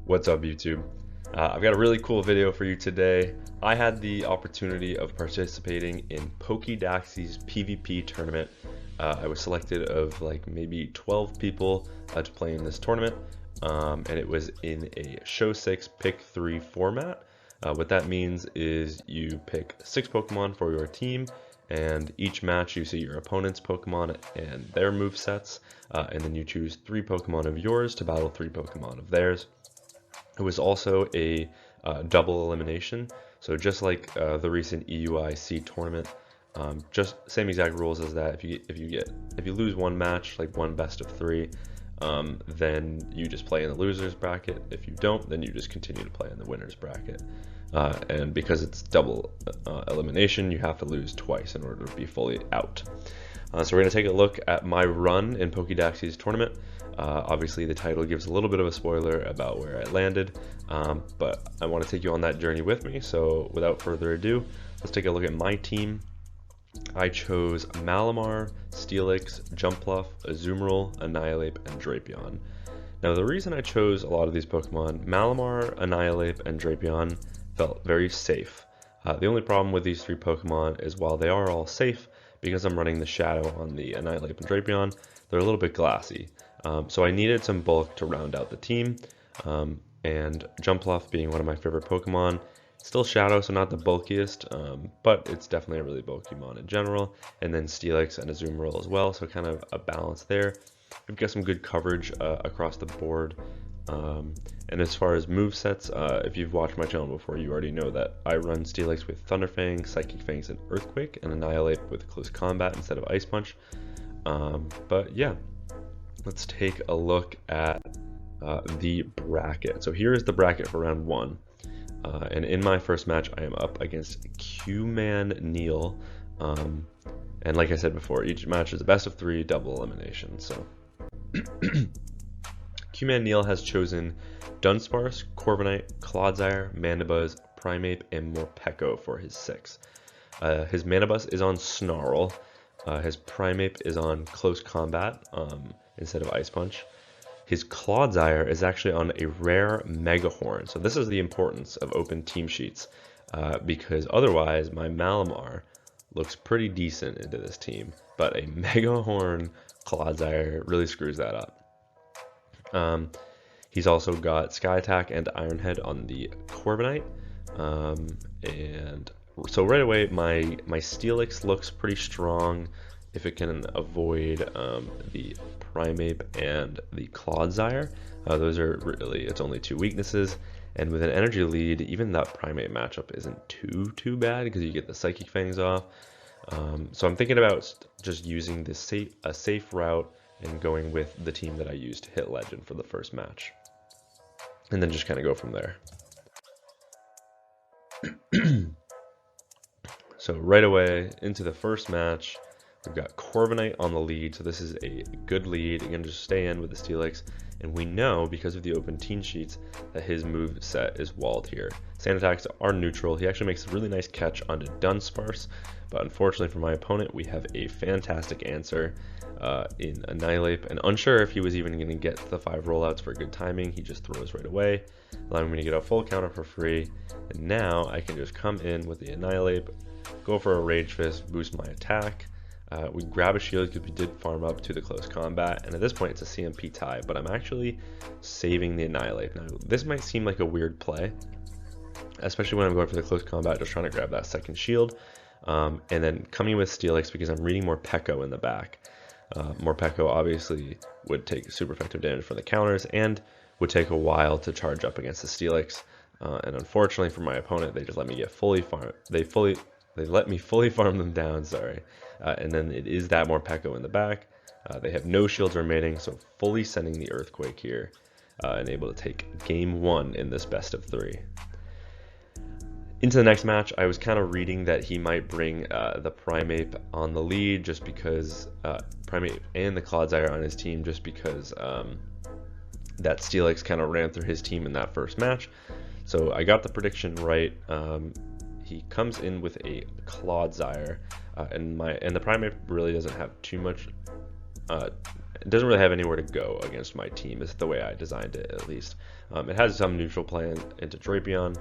What's up, YouTube? I've got a really cool video for you today. I had the opportunity of participating in POKEDAXI'S PvP tournament. I was selected of like maybe 12 people to play in this tournament, and it was in a show 6 pick 3 format. What that means is you pick 6 Pokemon for your team, and each match you see your opponent's Pokemon and their movesets, and then you choose 3 Pokemon of yours to battle 3 Pokemon of theirs. It was also a double elimination, so just like the recent EUIC tournament, just same exact rules as that. If you lose one match, like one best of 3, then you just play in the losers bracket. If you don't, then you just continue to play in the winners bracket. And because it's double elimination, you have to lose twice in order to be fully out. So we're going to take a look at my run in POKEDAXI'S tournament. Obviously the title gives a little bit of a spoiler about where I landed, but I want to take you on that journey with me. So without further ado, let's take a look at my team. I chose Malamar, Steelix, Jumpluff, Azumarill, Annihilape, and Drapion. Now the reason I chose a lot of these Pokemon, Malamar, Annihilape, and Drapion, felt very safe. The only problem with these 3 Pokemon is while they are all safe, because I'm running the Shadow on the Annihilape and Drapion, they're a little bit glassy. So I needed some bulk to round out the team, and Jumpluff being one of my favorite Pokemon, still Shadow, so not the bulkiest, but it's definitely a really bulky mon in general, and then Steelix and Azumarill as well, so kind of a balance there. We've got some good coverage across the board, and as far as movesets, if you've watched my channel before, you already know that I run Steelix with Thunder Fang, Psychic Fangs, and Earthquake, and Annihilape with Close Combat instead of Ice Punch. But yeah, let's take a look at the bracket. So here is the bracket for round 1. And in my first match, I am up against Q-Man Neil. And like I said before, each match is a best of 3 double elimination. So Q-Man Neil has chosen Dunsparce, Corviknight, Clodsire, Mandibuzz, Primeape, and Morpeko for his 6. His Mandibuzz is on Snarl. His Primeape is on Close Combat instead of Ice Punch. His Clodsire is actually on a rare Megahorn. So this is the importance of open team sheets, because otherwise my Malamar looks pretty decent into this team, but a Megahorn Clodsire really screws that up. He's also got Sky Attack and Iron Head on the Corviknight, and so right away my Steelix looks pretty strong if it can avoid the Primeape and the Clodsire. Those are really, it's only 2 weaknesses, and with an energy lead, even that Primeape matchup isn't too bad because you get the Psychic Fangs off. So I'm thinking about just using this a safe route and going with the team that I used to hit Legend for the first match, and then just kind of go from there. So right away into the first match, we've got Corviknight on the lead, so this is a good lead. You're going to just stay in with the Steelix, and we know because of the open team sheets that his move set is walled here. Sand attacks are neutral. He actually makes a really nice catch onto Dunsparce, but unfortunately for my opponent, we have a fantastic answer in Annihilape, and unsure if he was even going to get the 5 rollouts for good timing, he just throws right away, allowing me to get a full counter for free. And now I can just come in with the Annihilape, go for a Rage Fist, boost my attack. We grab a shield because we did farm up to the Close Combat, and at this point it's a CMP tie, but I'm actually saving the Annihilape. Now this might seem like a weird play, especially when I'm going for the Close Combat, just trying to grab that second shield, and then coming with Steelix because I'm reading Morpeko in the back. Morpeko obviously would take super effective damage from the counters and would take a while to charge up against the Steelix, and unfortunately for my opponent, they just let me get fully farm. They let me fully farm them down, sorry. And then it is that Morpeko in the back. They have no shields remaining, so fully sending the Earthquake here, and able to take game 1 in this best of 3. Into the next match, I was kind of reading that he might bring the Primeape on the lead, just because Primeape and the Clodsire on his team, just because that Steelix kind of ran through his team in that first match. So I got the prediction right. He comes in with a Clodsire, and the Primeape really doesn't have too much it doesn't really have anywhere to go against my team. Is the way I designed it, at least. It has some neutral play into Drapion,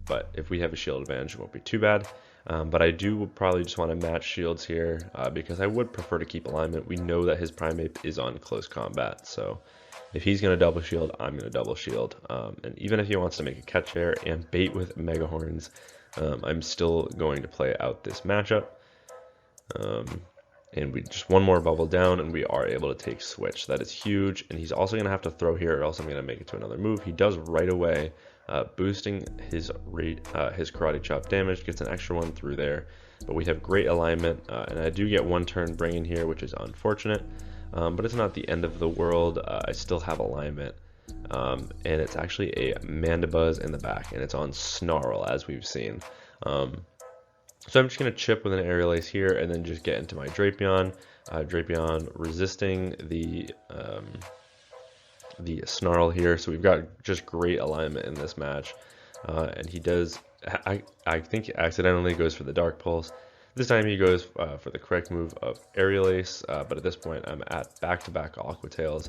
but if we have a shield advantage, it won't be too bad. But I do probably just want to match shields here because I would prefer to keep alignment. We know that his Primeape is on close combat, so if he's going to double shield, I'm going to double shield. And even if he wants to make a catch there and bait with Mega Horns, I'm still going to play out this matchup. And we just one more bubble down and we are able to take switch. That is huge. And he's also going to have to throw here or else I'm going to make it to another move. He does right away, boosting his karate chop damage, gets an extra one through there. But we have great alignment, and I do get one turn bringing here, which is unfortunate. But it's not the end of the world. I still have alignment. And it's actually a Mandibuzz in the back, and it's on Snarl, as we've seen. So I'm just going to chip with an Aerial Ace here and then just get into my Drapion. Drapion resisting the Snarl here. So we've got just great alignment in this match. And he does, I think he accidentally goes for the Dark Pulse. This time he goes for the correct move of Aerial Ace, but at this point I'm at back-to-back Aqua Tails,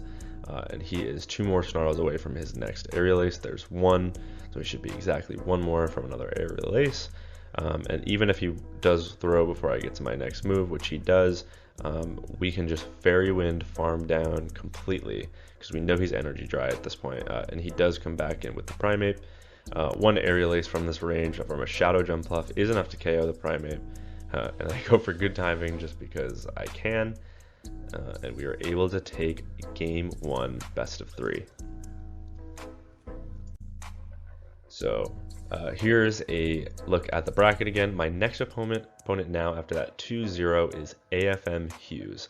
and he is 2 more Snarls away from his next Aerial Ace. There's 1, so he should be exactly 1 more from another Aerial Ace. And even if he does throw before I get to my next move, which he does, we can just Fairy Wind farm down completely because we know he's energy dry at this point, and he does come back in with the Primeape. 1 Aerial Ace from this range from a Shadow Jump Pluff is enough to KO the Primeape, and I go for good timing just because I can, and we are able to take game 1 best of 3. So here's a look at the bracket again. My next opponent now after that 2-0 is AFM Hughes,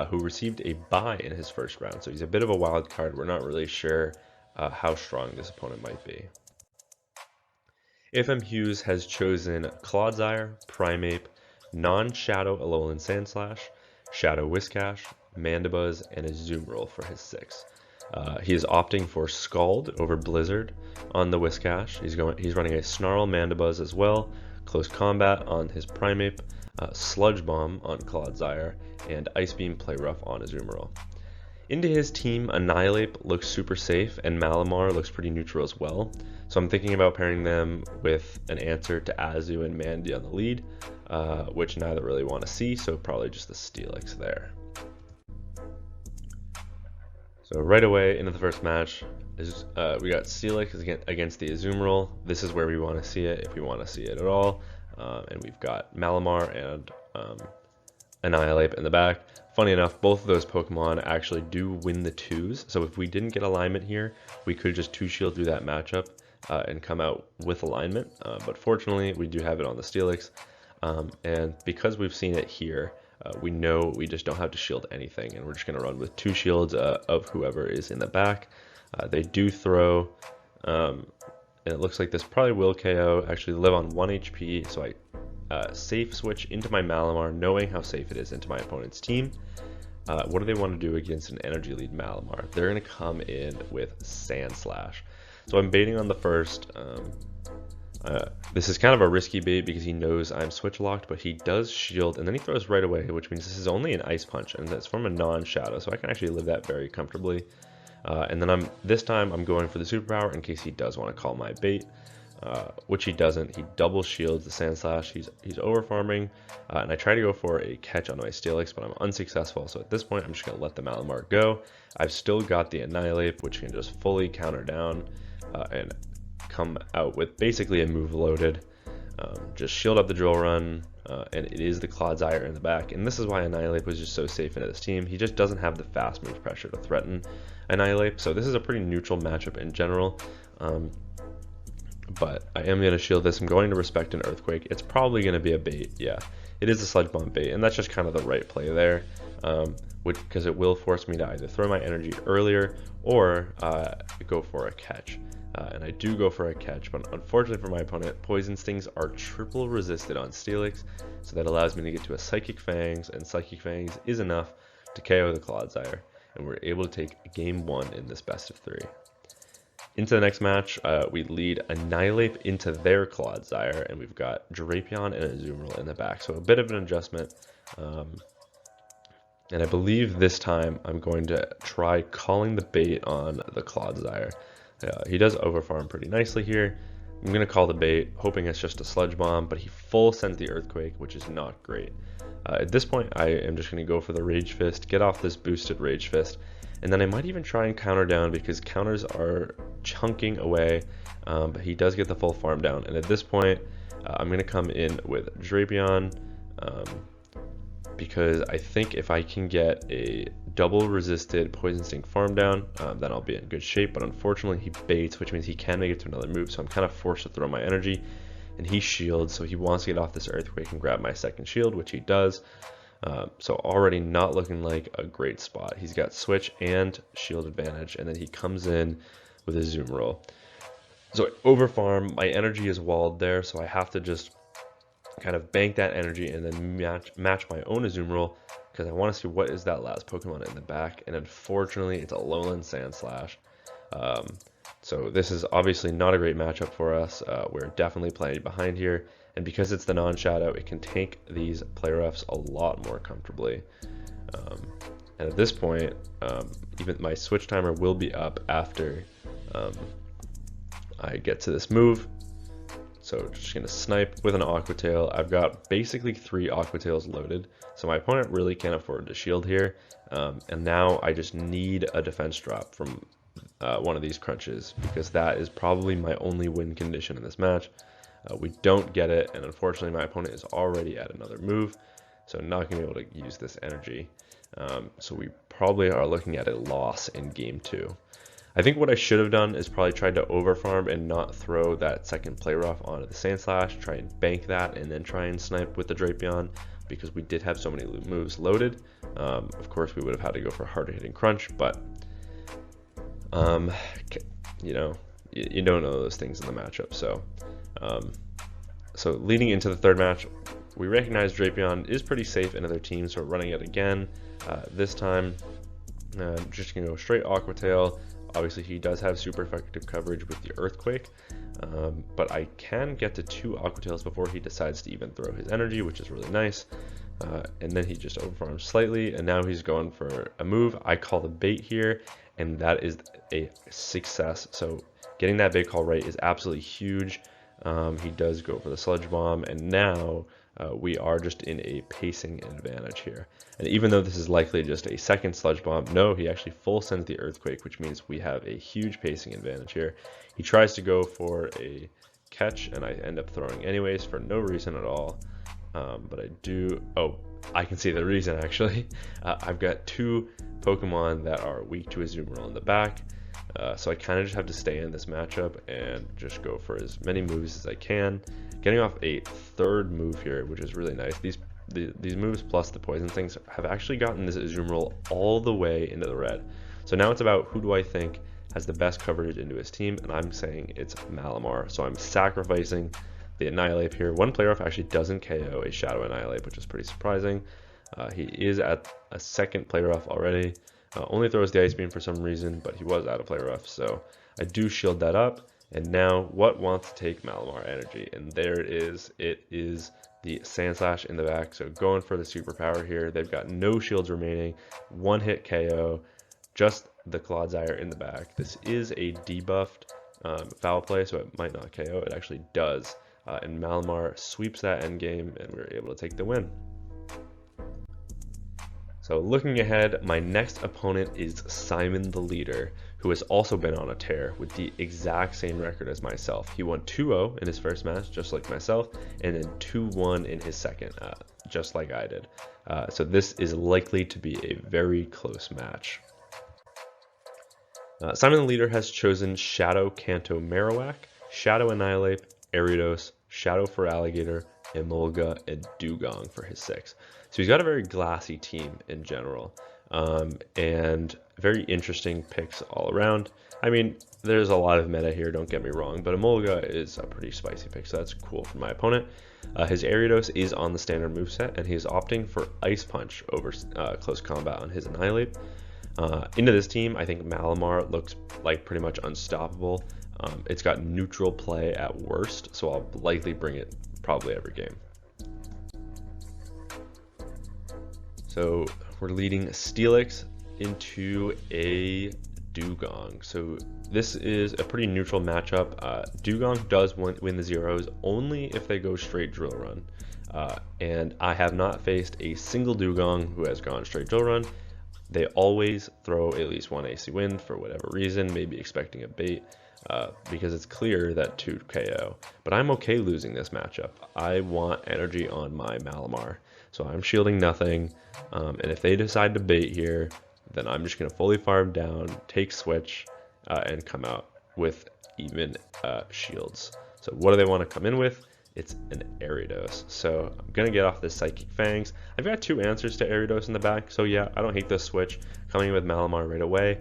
who received a bye in his first round. So he's a bit of a wild card. We're not really sure how strong this opponent might be. AFM Hughes has chosen Clodsire, Primeape, non-Shadow Alolan Sandslash, Shadow Whiscash, Mandibuzz, and a Azumarill for his 6. He is opting for Scald over Blizzard on the Whiscash. He's running a Snarl Mandibuzz as well, Close Combat on his Primeape, Sludge Bomb on Clodsire, and Ice Beam Play Rough on Azumarill. Into his team, Annihilape looks super safe, and Malamar looks pretty neutral as well. So I'm thinking about pairing them with an answer to Azu and Mandy on the lead, which neither really want to see, so probably just the Steelix there. So right away into the first match, we got Steelix against the Azumarill. This is where we want to see it, if we want to see it at all. And we've got Malamar and Annihilape in the back. Funny enough, both of those Pokemon actually do win the 2s. So if we didn't get alignment here, we could just 2-shield through that matchup and come out with alignment. But fortunately, we do have it on the Steelix. And because we've seen it here, we know we just don't have to shield anything, and we're just going to run with 2 shields of whoever is in the back. They do throw, and it looks like this probably will KO. Actually live on 1 HP, so I safe switch into my Malamar, knowing how safe it is into my opponent's team. What do they want to do against an energy lead Malamar? They're going to come in with Sandslash. So I'm baiting on the first. This is kind of a risky bait because he knows I'm switch locked, but he does shield and then he throws right away, which means this is only an Ice Punch and that's from a non-shadow, so I can actually live that very comfortably. And then this time I'm going for the superpower in case he does want to call my bait, which he doesn't. He double shields the Sandslash. He's over farming, and I try to go for a catch on my Steelix, but I'm unsuccessful. So at this point, I'm just going to let the Malamar go. I've still got the Annihilape, which can just fully counter down and come out with basically a move loaded. Just shield up the drill run, and it is the Clodsire in the back. And this is why Annihilape was just so safe into this team. He just doesn't have the fast move pressure to threaten Annihilape. So this is a pretty neutral matchup in general. But I am going to shield this. I'm going to respect an Earthquake. It's probably going to be a bait. Yeah, it is a Sludge Bomb bait, and that's just kind of the right play there, because it will force me to either throw my energy earlier or go for a catch. And I do go for a catch, but unfortunately for my opponent, Poison Stings are triple resisted on Steelix, so that allows me to get to a Psychic Fangs, and Psychic Fangs is enough to KO the Clodsire, and we're able to take game 1 in this best of 3. Into the next match, we lead Annihilape into their Clodsire, and we've got Drapion and Azumarill in the back, so a bit of an adjustment. And I believe this time I'm going to try calling the bait on the Clodsire. He does overfarm pretty nicely here. I'm going to call the bait, hoping it's just a sludge bomb, but he full sends the earthquake, which is not great. At this point, I am just going to go for the Rage Fist, get off this boosted Rage Fist, and then I might even try and counter down because counters are chunking away, but he does get the full farm down. And at this point, I'm going to come in with Drapion, because I think if I can get a double resisted Poison Sting farm down, then I'll be in good shape. But unfortunately he baits, which means he can make it to another move, so I'm kind of forced to throw my energy. And he shields, so he wants to get off this earthquake and grab my second shield, which he does. So already not looking like a great spot. He's got switch and shield advantage, and then he comes in with a zoom roll. So over farm, my energy is walled there, so I have to just kind of bank that energy and then match my own zoom roll, because I want to see what is that last Pokemon in the back. And unfortunately it's a Alolan Sandslash. So this is obviously not a great matchup for us. We're definitely playing behind here, and because it's the non-shadow, it can take these play roughs a lot more comfortably. And at this point, even my switch timer will be up after I get to this move. So just gonna snipe with an Aqua Tail. I've got basically 3 Aqua Tails loaded, so my opponent really can't afford to shield here. And now I just need a defense drop from one of these crunches, because that is probably my only win condition in this match. We don't get it, and unfortunately my opponent is already at another move, so I'm not gonna be able to use this energy. So we probably are looking at a loss in game 2. I think what I should have done is probably tried to overfarm and not throw that second play rough onto the Sandslash, try and bank that, and then try and snipe with the Drapion, because we did have so many moves loaded. Of course we would have had to go for harder hitting crunch, but you know, you don't know those things in the matchup. So leading into the third match, we recognize Drapion is pretty safe in other teams, so we're running it again. This time I'm just gonna go straight Aqua Tail. Obviously he does have super effective coverage with the earthquake, but I can get to 2 Aqua Tails before he decides to even throw his energy, which is really nice. And then he just overfarms slightly, and now he's going for a move. I call the bait here, and that is a success. So getting that bait call right is absolutely huge. He does go for the sludge bomb, and now we are just in a pacing advantage here. And even though this is likely just a second sludge bomb, no, he actually full sends the earthquake, which means we have a huge pacing advantage here. He tries to go for a catch, and I end up throwing anyways for no reason at all. But I can see the reason actually. I've got 2 Pokemon that are weak to a zoom roll in the back. So I kind of just have to stay in this matchup and just go for as many moves as I can. Getting off a 3rd move here, which is really nice. These moves plus the poison things have actually gotten this zoom roll all the way into the red. So now it's about who do I think has the best coverage into his team, and I'm saying it's Malamar. So I'm sacrificing the Annihilate here. One player off actually doesn't KO a Shadow Annihilate, which is pretty surprising. He is at a 2nd player off already. Only throws the Ice Beam for some reason, but he was out of play rough, so I do shield that up. And now what wants to take Malamar energy? And there it is. It is the Sandslash in the back. So going for the superpower here. They've got no shields remaining. 1-hit KO. Just the Clodsire in the back. This is a debuffed foul play, so it might not KO. It actually does. And Malamar sweeps that endgame, and we're able to take the win. So looking ahead, my next opponent is Simon the Leader, who has also been on a tear with the exact same record as myself. He won 2-0 in his first match, just like myself, and then 2-1 in his second, just like I did. So this is likely to be a very close match. Simon the Leader has chosen Shadow Kanto Marowak, Shadow Annihilate, Ariados, Shadow for Alligator, Emolga, and Dugong for his 6. So he's got a very glassy team in general, and very interesting picks all around. I mean, there's a lot of meta here, don't get me wrong, but Emolga is a pretty spicy pick, so that's cool for my opponent. His Ariados is on the standard moveset, and he's opting for Ice Punch over close combat on his Annihilate. Into this team, I think Malamar looks like pretty much unstoppable. It's got neutral play at worst, so I'll likely bring it probably every game. So we're leading Steelix into a Dugong. So this is a pretty neutral matchup. Dugong does win the zeros only if they go straight drill run. And I have not faced a single Dugong who has gone straight drill run. They always throw at least one AC wind for whatever reason, maybe expecting a bait, because it's clear that 2 KO. But I'm okay losing this matchup. I want energy on my Malamar. So I'm shielding nothing, and if they decide to bait here, then I'm just going to fully farm down, take switch, and come out with even shields. So what do they want to come in with? It's an Ariados. So I'm going to get off this Psychic Fangs. I've got 2 answers to Ariados in the back, so yeah, I don't hate this switch. Coming in with Malamar right away.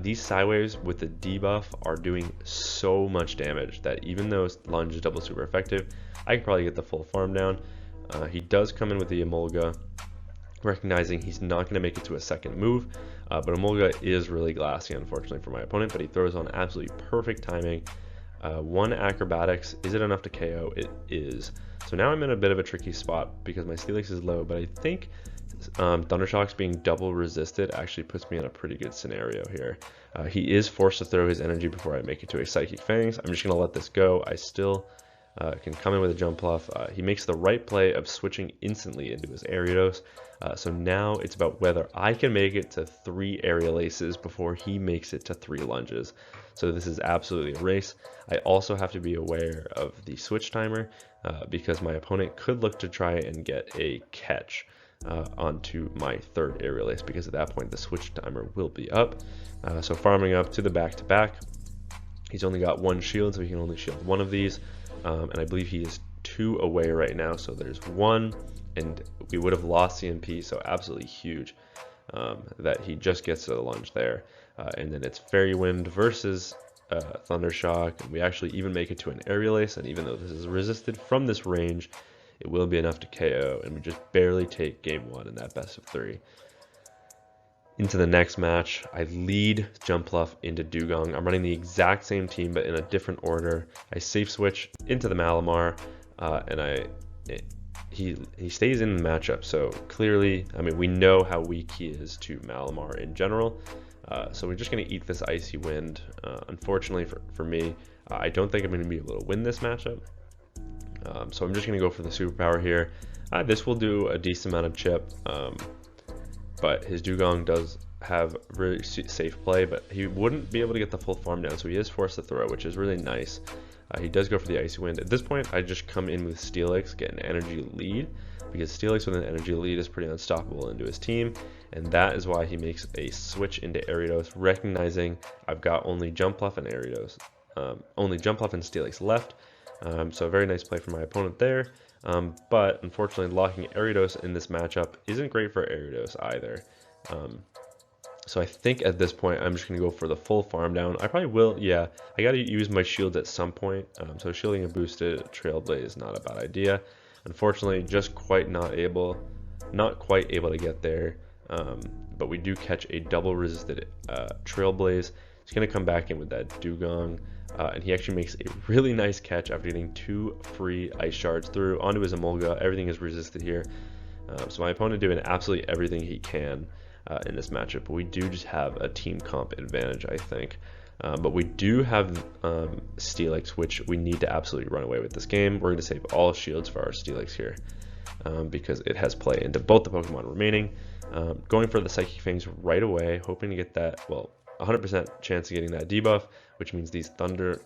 These Sidewaves with the debuff are doing so much damage that even though Lunge is double super effective, I can probably get the full farm down. He does come in with the Emolga, recognizing he's not going to make it to a second move, but Emolga is really glassy, unfortunately, for my opponent, but he throws on absolutely perfect timing. 1 Acrobatics, is it enough to KO? It is. So now I'm in a bit of a tricky spot because my Steelix is low, but I think Thundershocks being double resisted actually puts me in a pretty good scenario here. He is forced to throw his energy before I make it to a Psychic Fangs. I'm just going to let this go. I still can come in with a jump bluff. He makes the right play of switching instantly into his Ariados. So now it's about whether I can make it to 3 aerial aces before he makes it to 3 lunges. So this is absolutely a race. I also have to be aware of the switch timer because my opponent could look to try and get a catch onto my 3rd aerial ace, because at that point the switch timer will be up. So farming up to the back-to-back. He's only got 1 shield, so he can only shield 1 of these. And I believe he is 2 away right now, so there's 1, and we would have lost CMP, so absolutely huge that he just gets to the lunge there. And then it's Fairy Wind versus Thundershock, and we actually even make it to an aerial ace, and even though this is resisted from this range, it will be enough to KO, and we just barely take game 1 in that best of 3. Into the next match, I lead Jumpluff into Dugong. I'm running the exact same team, but in a different order. I safe switch into the Malamar, and he stays in the matchup. So clearly, I mean, we know how weak he is to Malamar in general. So we're just going to eat this Icy Wind. Unfortunately for me, I don't think I'm going to be able to win this matchup. So I'm just going to go for the superpower here. This will do a decent amount of chip. But his Dugong does have really safe play, but he wouldn't be able to get the full farm down, so he is forced to throw, which is really nice. He does go for the Icy Wind. At this point, I just come in with Steelix, get an energy lead, because Steelix with an energy lead is pretty unstoppable into his team, and that is why he makes a switch into Ariados, recognizing I've got only Jumpluff and Ariados, only Jumpluff and Steelix left. So a very nice play from my opponent there. But unfortunately, locking Ariados in this matchup isn't great for Ariados either. So I think at this point, I'm just going to go for the full farm down. I probably will, yeah. I got to use my shields at some point. So shielding a boosted Trailblaze is not a bad idea. Unfortunately, just not quite able to get there. But we do catch a double resisted Trailblaze. He's going to come back in with that Dugong. And he actually makes a really nice catch after getting 2 free ice shards through onto his Emolga. Everything is resisted here. So my opponent doing absolutely everything he can in this matchup. But we do just have a team comp advantage, I think. But we do have Steelix, which we need to absolutely run away with this game. We're going to save all shields for our Steelix here because it has play into both the Pokemon remaining. Going for the Psychic Fangs right away, hoping to get that, well, 100% chance of getting that debuff, which means these Thunder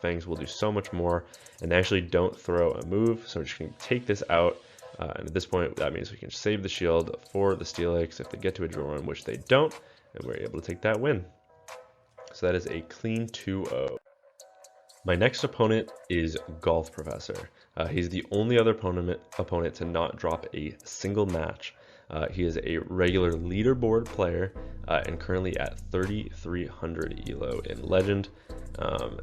Fangs will do so much more, and they actually don't throw a move, so we're just going to take this out, and at this point that means we can save the shield for the Steelix if they get to a drill run, which they don't, and we're able to take that win. So that is a clean 2-0. My next opponent is Golf Professor. He's the only other opponent to not drop a single match. He is a regular leaderboard player and currently at 3,300 elo in Legend.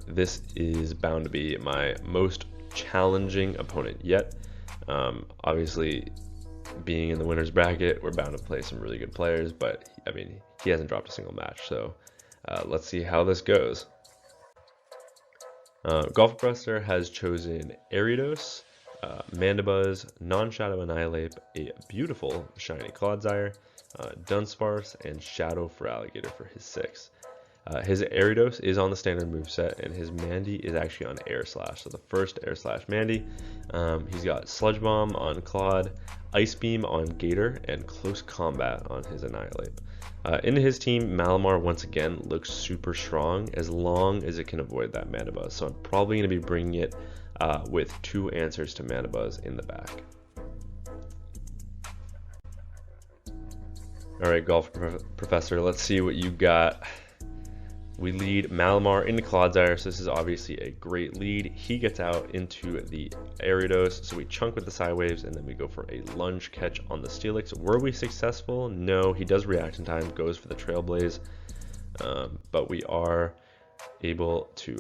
This is bound to be my most challenging opponent yet. Obviously, being in the winner's bracket, we're bound to play some really good players, but I mean, he hasn't dropped a single match, so let's see how this goes. Golf Professor has chosen Ariados, Mandibuzz, Non-Shadow Annihilate, a beautiful shiny Clodsire, Dunsparce, and Shadow for Alligator for his 6. His Ariados is on the standard moveset, and his Mandy is actually on Air Slash. So the first Air Slash Mandy. He's got Sludge Bomb on Claude, Ice Beam on Gator, and Close Combat on his Annihilate. Into his team, Malamar once again looks super strong as long as it can avoid that Mandibuzz. So I'm probably going to be bringing it with 2 answers to Mandibuzz in the back. All right, Golf Professor, let's see what you got. We lead Malamar into Clodsire, so this is obviously a great lead. He gets out into the Ariados, so we chunk with the Psy Waves, and then we go for a lunge catch on the Steelix. Were we successful? No, he does reaction time, goes for the Trailblaze, but we are able to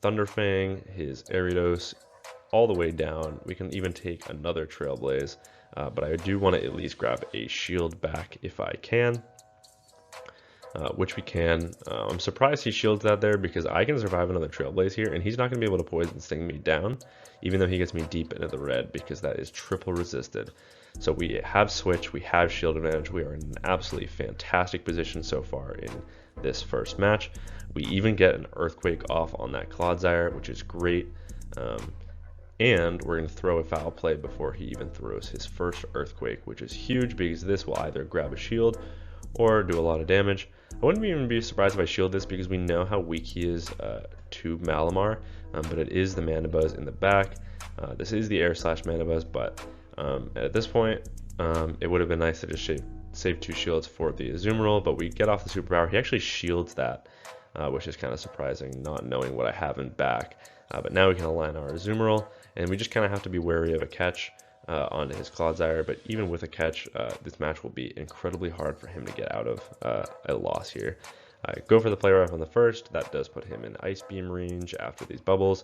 Thunderfang his Ariados all the way down. We can even take another Trailblaze, but I do want to at least grab a shield back if I can. Which we can. I'm surprised he shields that there because I can survive another Trailblaze here, and he's not going to be able to Poison Sting me down, even though he gets me deep into the red because that is triple resisted. So we have Switch, we have shield advantage, we are in an absolutely fantastic position so far in this first match. We even get an Earthquake off on that Clodsire, which is great. And we're going to throw a foul play before he even throws his first Earthquake, which is huge because this will either grab a shield or do a lot of damage. I wouldn't even be surprised if I shield this because we know how weak he is to Malamar, but it is the Mandibuzz in the back. This is the Air Slash Mandibuzz, but at this point, it would have been nice to just save 2 shields for the Azumarill, but we get off the superpower. He actually shields that, which is kind of surprising, not knowing what I have in back. But now we can align our Azumarill, and we just kind of have to be wary of a catch onto his Clodsire, but even with a catch, this match will be incredibly hard for him to get out of a loss here. Go for the play rough on the first. That does put him in Ice Beam range after these bubbles.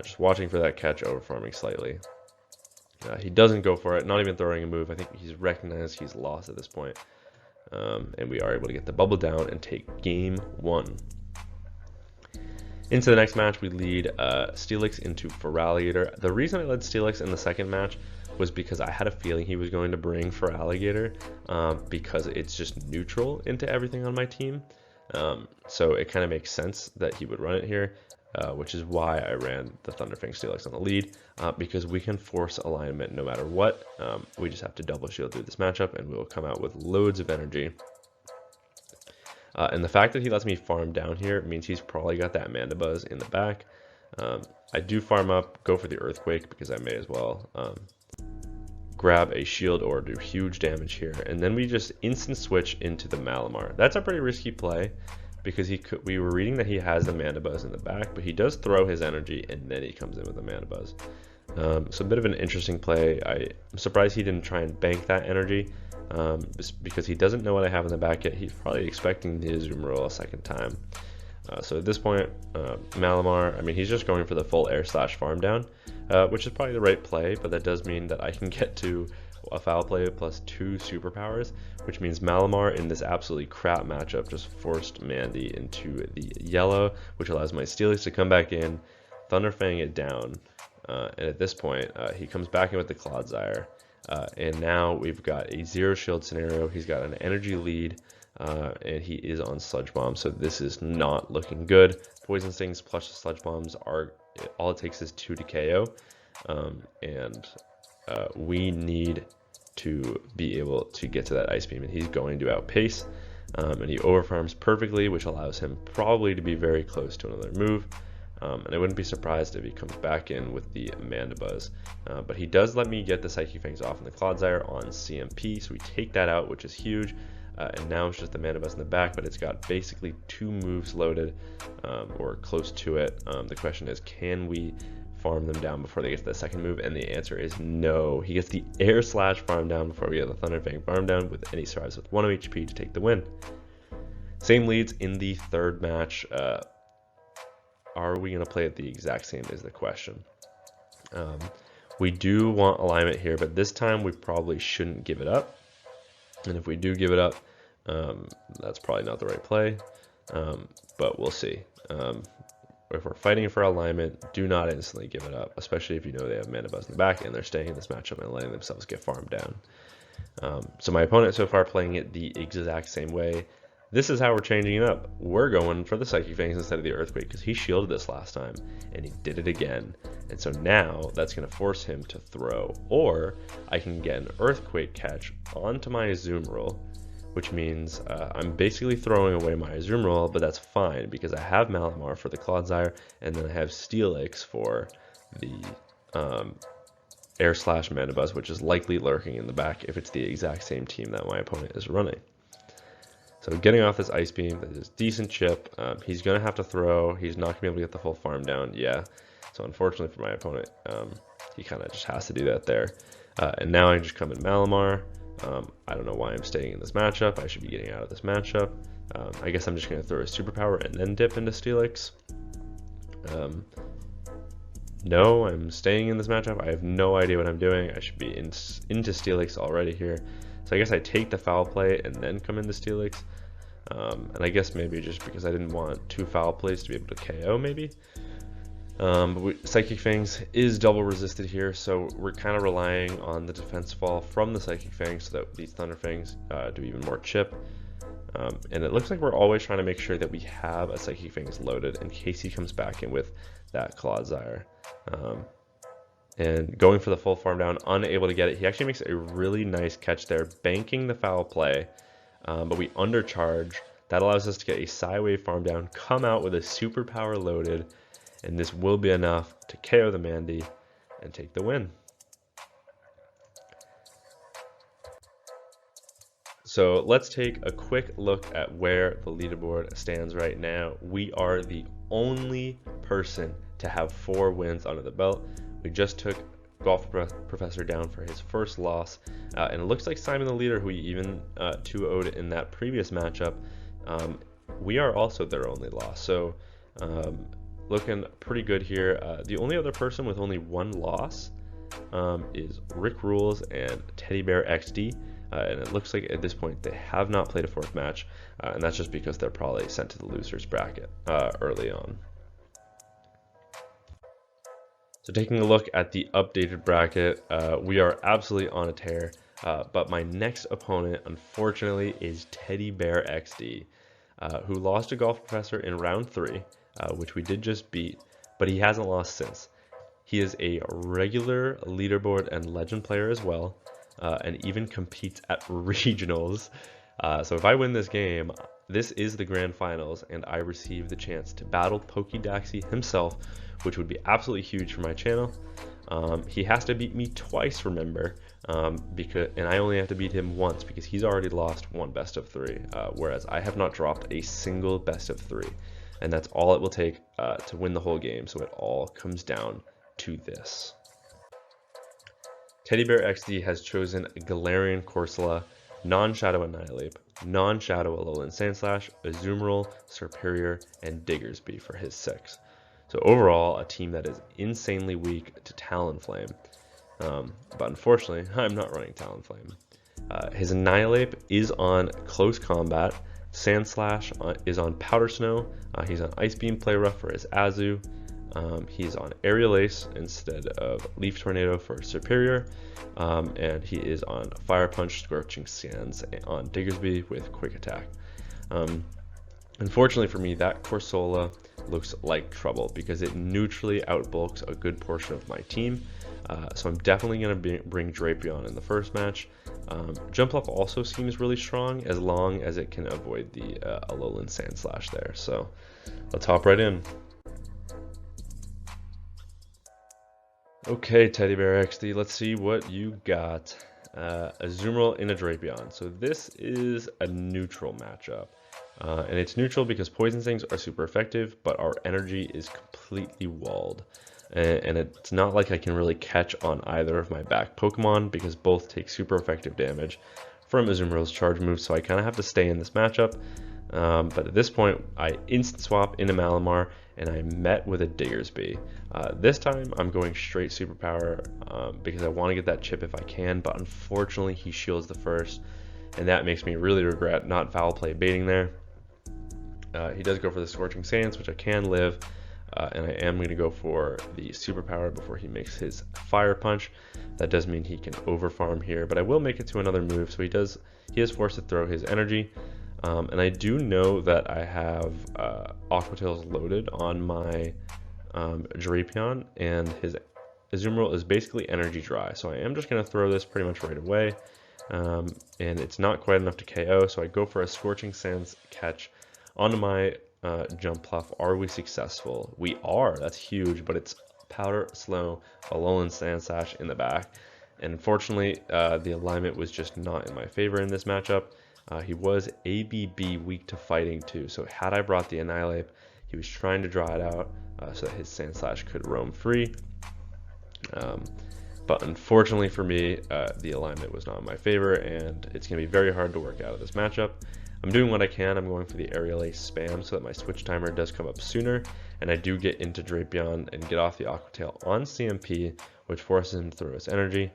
Just watching for that catch, overfarming slightly. He doesn't go for it, not even throwing a move. I think he's recognized he's lost at this point. And we are able to get the bubble down and take game 1. Into the next match, we lead Steelix into Feraligatr. The reason I led Steelix in the second match was because I had a feeling he was going to bring Feraligatr because it's just neutral into everything on my team. So it kind of makes sense that he would run it here, which is why I ran the Thunderfang Steelix on the lead, because we can force alignment no matter what. We just have to double shield through this matchup and we will come out with loads of energy. And the fact that he lets me farm down here means he's probably got that Mandibuzz in the back. I do farm up, go for the Earthquake because I may as well grab a shield or do huge damage here. And then we just instant switch into the Malamar. That's a pretty risky play because we were reading that he has the Mandibuzz in the back, but he does throw his energy and then he comes in with the Mandibuzz. So a bit of an interesting play. I'm surprised he didn't try and bank that energy. Because he doesn't know what I have in the back yet. He's probably expecting the Azumarill a second time. So at this point, Malamar, I mean, he's just going for the full Air Slash farm down, which is probably the right play, but that does mean that I can get to a foul play plus 2 superpowers, which means Malamar in this absolutely crap matchup just forced Mandy into the yellow, which allows my Steelix to come back in, Thunderfang it down, and at this point, he comes back in with the Clodsire. And now we've got a 0 shield scenario. He's got an energy lead, and he is on Sludge Bomb, so this is not looking good. Poison Stings plus the Sludge Bombs are all it takes is 2 to KO, and we need to be able to get to that Ice Beam, and he's going to outpace, and he overfarms perfectly, which allows him probably to be very close to another move. And I wouldn't be surprised if he comes back in with the Mandibuzz. But he does let me get the Psychic Fangs off in the Clodsire on CMP, so we take that out, which is huge. And now it's just the Mandibuzz in the back, but it's got basically 2 moves loaded, or close to it. The question is, can we farm them down before they get to the second move? And the answer is no. He gets the Air Slash farm down before we get the Thunderfang farm down, and he survives with 1 HP to take the win. Same leads in the third match. Are we going to play it the exact same is the question. We do want alignment here, but this time we probably shouldn't give it up. And if we do give it up, that's probably not the right play, but we'll see. if we're fighting for alignment, do not instantly give it up, especially if you know they have mana buzz in the back and they're staying in this matchup and letting themselves get farmed down. So my opponent so far playing it the exact same way. This is how we're changing it up. We're going for the Psychic Fangs instead of the Earthquake because he shielded this last time and he did it again. And so now that's going to force him to throw, or I can get an Earthquake catch onto my Azumarill, which means I'm basically throwing away my Azumarill, but that's fine because I have Malamar for the Clodsire, and then I have Steelix for the Air Slash Mana Buzz, which is likely lurking in the back if it's the exact same team that my opponent is running. So getting off this Ice Beam, that is decent chip. He's going to have to throw. He's not going to be able to get the full farm down. Yeah. So unfortunately for my opponent, he kind of just has to do that there. And now I just come in Malamar. I don't know why I'm staying in this matchup. I should be getting out of this matchup. I guess I'm just going to throw a Superpower and then dip into Steelix. No, I'm staying in this matchup. I have no idea what I'm doing. I should be into Steelix already here. So I guess I take the foul play and then come into Steelix. And I guess maybe just because I didn't want 2 foul plays to be able to KO maybe. But Psychic Fangs is double resisted here, so we're kind of relying on the defense fall from the Psychic Fangs so that these Thunder Fangs do even more chip. And it looks like we're always trying to make sure that we have a Psychic Fangs loaded in case he comes back in with that Clodsire. And going for the full farm down, unable to get it. He actually makes a really nice catch there, banking the foul play, but we undercharge. That allows us to get a Psywave farm down, come out with a Superpower loaded, and this will be enough to KO the Mandy and take the win. So let's take a quick look at where the leaderboard stands right now. We are the only person to have 4 wins under the belt. We just took Golf Professor down for his first loss, and it looks like Simon the Leader, who we even 2-0'd in that previous matchup, we are also their only loss. So looking pretty good here. The only other person with only 1 loss is Rick Rules and Teddy Bear XD, and it looks like at this point they have not played a 4th match, and that's just because they're probably sent to the losers bracket early on. So taking a look at the updated bracket, we are absolutely on a tear, but my next opponent, unfortunately, is Teddy Bear XD, who lost to Golf Professor in round 3, which we did just beat, but he hasn't lost since. He is a regular leaderboard and legend player as well, and even competes at regionals. So if I win this game, this is the grand finals, and I receive the chance to battle POKEDAXI himself, which would be absolutely huge for my channel. He has to beat me twice, remember, and I only have to beat him once because he's already lost 1 best of 3, whereas I have not dropped a single best of 3, and that's all it will take to win the whole game. So it all comes down to this. Teddy Bear XD has chosen Galarian Corsola, non-Shadow Annihilate, non-Shadow Alolan Sandslash, Azumarill, Serperior, and Diggersby for his 6. So overall, a team that is insanely weak to Talonflame. But unfortunately, I'm not running Talonflame. His Annihilate is on Close Combat. Sandslash is on Powder Snow. He's on Ice Beam Play Rough for his Azu. He's on Aerial Ace instead of Leaf Tornado for Serperior. And he is on Fire Punch, Scorching Sands on Diggersby with Quick Attack. Unfortunately for me, that Corsola looks like trouble because it neutrally outbulks a good portion of my team. So I'm definitely going to bring Drapion in the first match. Jump Up also seems really strong as long as it can avoid the Alolan Sandslash there. So let's hop right in. Okay, Teddy Bear XD, let's see what you got. Azumarill in a Drapion. So this is a neutral matchup. And it's neutral because Poison Stings are super effective, but our energy is completely walled. And it's not like I can really catch on either of my back Pokemon because both take super effective damage from Azumarill's charge move, so I kind of have to stay in this matchup. But at this point, I instant swap into Malamar, and I met with a Diggersby. This time, I'm going straight Superpower because I want to get that chip if I can, but unfortunately, he shields the first, and that makes me really regret not foul play baiting there. He does go for the Scorching Sands, which I can live, and I am going to go for the superpower before he makes his fire punch. That does mean he can overfarm here, but I will make it to another move, so he is forced to throw his energy. And I do know that I have Aqua Tails loaded on my Drapion, and his Azumarill is basically energy dry, so I am just going to throw this pretty much right away. And it's not quite enough to KO, so I go for a Scorching Sands catch onto my Jumpluff. Are we successful? We are. That's huge, but it's Powder, Slow, Alolan Sandslash in the back. And unfortunately, the alignment was just not in my favor in this matchup. He was ABB weak to fighting too, so had I brought the Annihilate, he was trying to draw it out so that his Sandslash could roam free. But unfortunately for me, the alignment was not in my favor, and it's going to be very hard to work out of this matchup. I'm doing what I can. I'm going for the Aerial Ace spam so that my switch timer does come up sooner, and I do get into Drapion and get off the Aqua Tail on CMP, which forces him to throw his energy.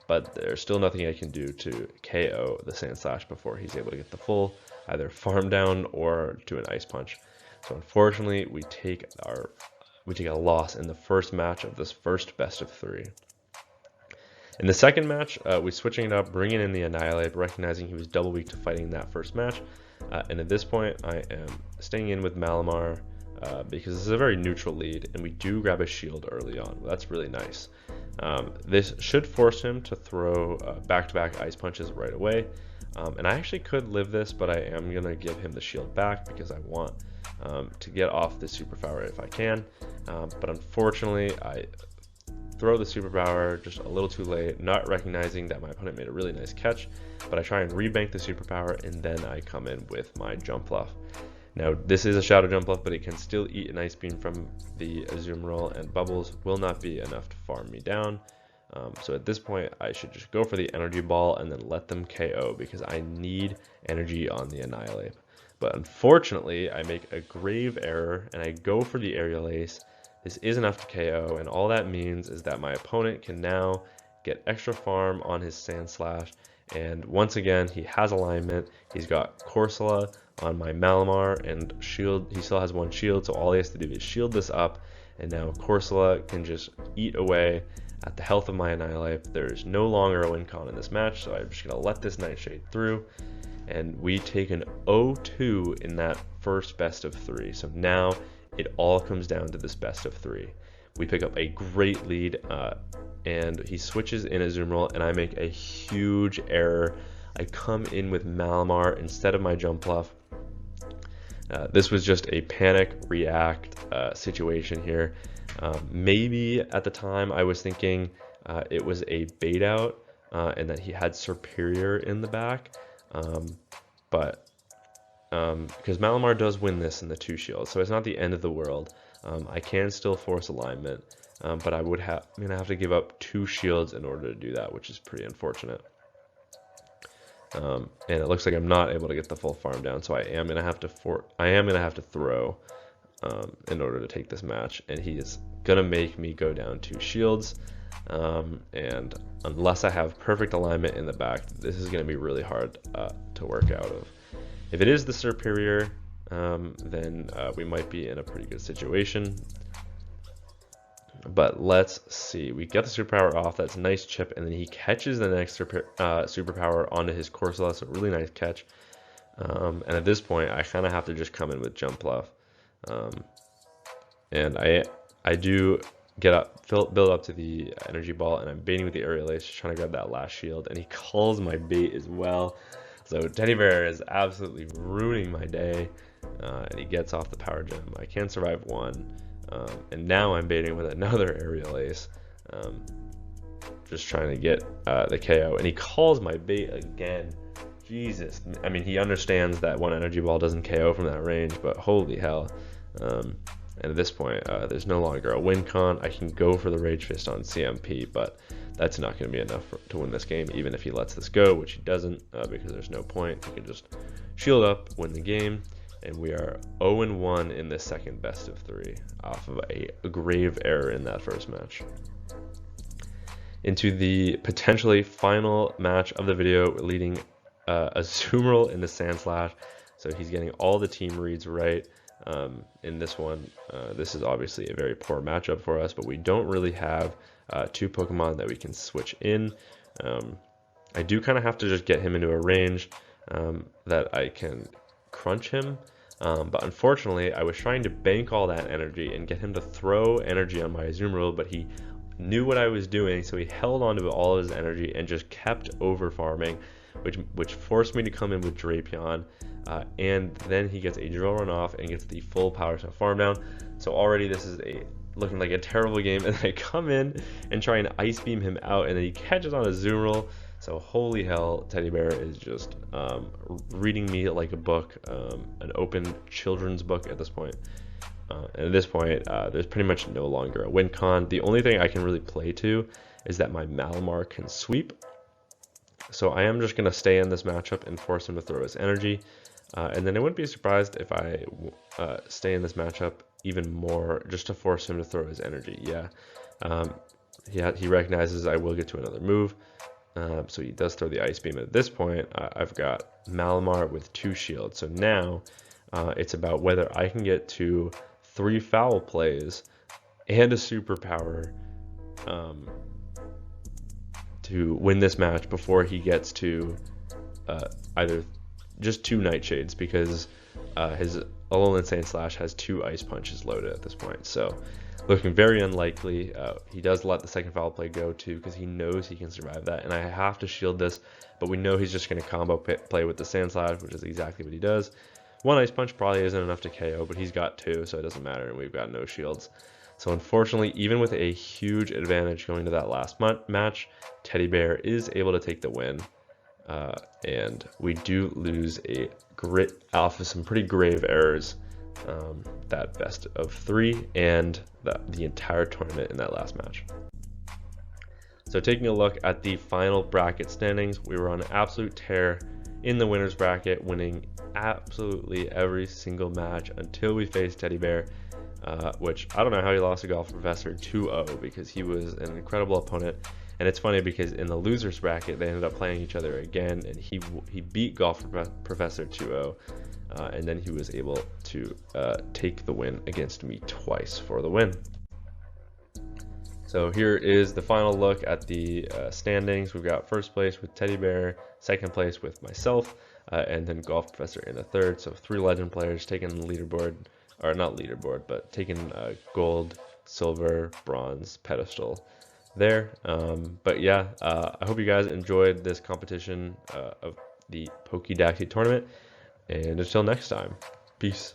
But there's still nothing I can do to KO the Sandslash before he's able to get the full either farm down or do an Ice Punch. So unfortunately, we take a loss in the first match of this first best of 3. In the second match, we're switching it up, bringing in the Annihilate, recognizing he was double weak to fighting that first match. And at this point, I am staying in with Malamar because this is a very neutral lead, and we do grab a shield early on. That's really nice. This should force him to throw back-to-back Ice Punches right away. And I actually could live this, but I am going to give him the shield back because I want to get off the superpower if I can. But unfortunately, I throw the superpower just a little too late, not recognizing that my opponent made a really nice catch, but I try and rebank the superpower, and then I come in with my Jumpluff. Now, this is a Shadow Jumpluff, but it can still eat an Ice Beam from the Azumarill, and Bubbles will not be enough to farm me down. So at this point, I should just go for the Energy Ball and then let them KO, because I need energy on the Annihilate. But unfortunately, I make a grave error, and I go for the Aerial Ace. This is enough to KO, and all that means is that my opponent can now get extra farm on his Sandslash, and once again, he has alignment. He's got Corsola on my Malamar, and shield. He still has one shield, so all he has to do is shield this up, and now Corsola can just eat away at the health of my Annihilate. There is no longer a win con in this match, so I'm just going to let this Nightshade through, and we take an 0-2 in that first best of 3. So now it all comes down to this best of 3. We pick up a great lead, and he switches in Azumarill, and I make a huge error. I come in with Malamar instead of my Jumpluff. This was just a panic react situation here. Maybe at the time I was thinking it was a bait out and that he had Superior in the back, but because Malamar does win this in the 2 shields, so it's not the end of the world. I can still force alignment, but I'm gonna have to give up 2 shields in order to do that, which is pretty unfortunate. And it looks like I'm not able to get the full farm down, so I am gonna have to throw in order to take this match, and he is gonna make me go down 2 shields. And unless I have perfect alignment in the back, this is gonna be really hard to work out of. If it is the Superior, then we might be in a pretty good situation. But let's see. We get the superpower off. That's a nice chip, and then he catches the next superpower onto his Corsola. So really nice catch. And at this point, I kind of have to just come in with Jumpluff. And I do get up, build up to the Energy Ball, and I'm baiting with the Aerial Ace, trying to grab that last shield, and he calls my bait as well. So Teddy Bear is absolutely ruining my day, and he gets off the Power Gem. I can survive 1, and now I'm baiting with another Aerial Ace, just trying to get the KO, and he calls my bait again. Jesus, I mean, he understands that 1 Energy Ball doesn't KO from that range, but holy hell. And at this point, there's no longer a win con. I can go for the Rage Fist on CMP, but that's not going to be enough to win this game, even if he lets this go, which he doesn't, because there's no point. He can just shield up, win the game, and we are 0-1 in this second best of 3 off of a grave error in that first match. Into the potentially final match of the video, leading Azumarill in the Sandslash. So he's getting all the team reads right. in this one. This is obviously a very poor matchup for us, but we don't really have two Pokemon that we can switch in. I do kind of have to just get him into a range that I can crunch him. But unfortunately, I was trying to bank all that energy and get him to throw energy on my Azumarill, but he knew what I was doing, so he held onto all of his energy and just kept over farming, which forced me to come in with Drapion, and then he gets a drill run off and gets the full power cell farm down. So already this is looking like a terrible game, and I come in and try and ice beam him out, and then he catches on a Azumarill. So holy hell, Teddy Bear is just reading me like a book, an open children's book at this point. And at this point, there's pretty much no longer a win con. The only thing I can really play to is that my Malamar can sweep. So I am just going to stay in this matchup and force him to throw his energy. And then I wouldn't be surprised if I stay in this matchup even more just to force him to throw his energy. Yeah, he recognizes I will get to another move. So he does throw the Ice Beam. At this point, I've got Malamar with 2 shields. So now it's about whether I can get to 3 foul plays and a superpower to win this match before he gets to either just 2 Nightshades, because his Alolan Sandslash has 2 Ice Punches loaded at this point. So looking very unlikely. He does let the second foul play go too, because he knows he can survive that, and I have to shield this, but we know he's just going to combo play with the Sandslash, which is exactly what he does. 1 Ice Punch probably isn't enough to KO, but he's got 2, so it doesn't matter, and we've got no shields. So unfortunately, even with a huge advantage going to that last match, Teddy Bear is able to take the win, and we do lose some pretty grave errors, that best of 3 and the entire tournament in that last match. So taking a look at the final bracket standings, we were on an absolute tear in the winners bracket, winning absolutely every single match until we faced Teddy Bear, which I don't know how he lost to Golf Professor 2-0, because he was an incredible opponent. And it's funny because in the losers bracket they ended up playing each other again, and he beat Golf Professor 2-0, and then he was able to take the win against me twice for the win. So here is the final look at the standings. We've got first place with Teddy Bear, second place with myself, and then Golf Professor in a third. So 3 legend players taking the leaderboard, or not leaderboard, but taking gold, silver, bronze pedestal there. But yeah, I hope you guys enjoyed this competition of the POKEDAXI tournament, and until next time, peace.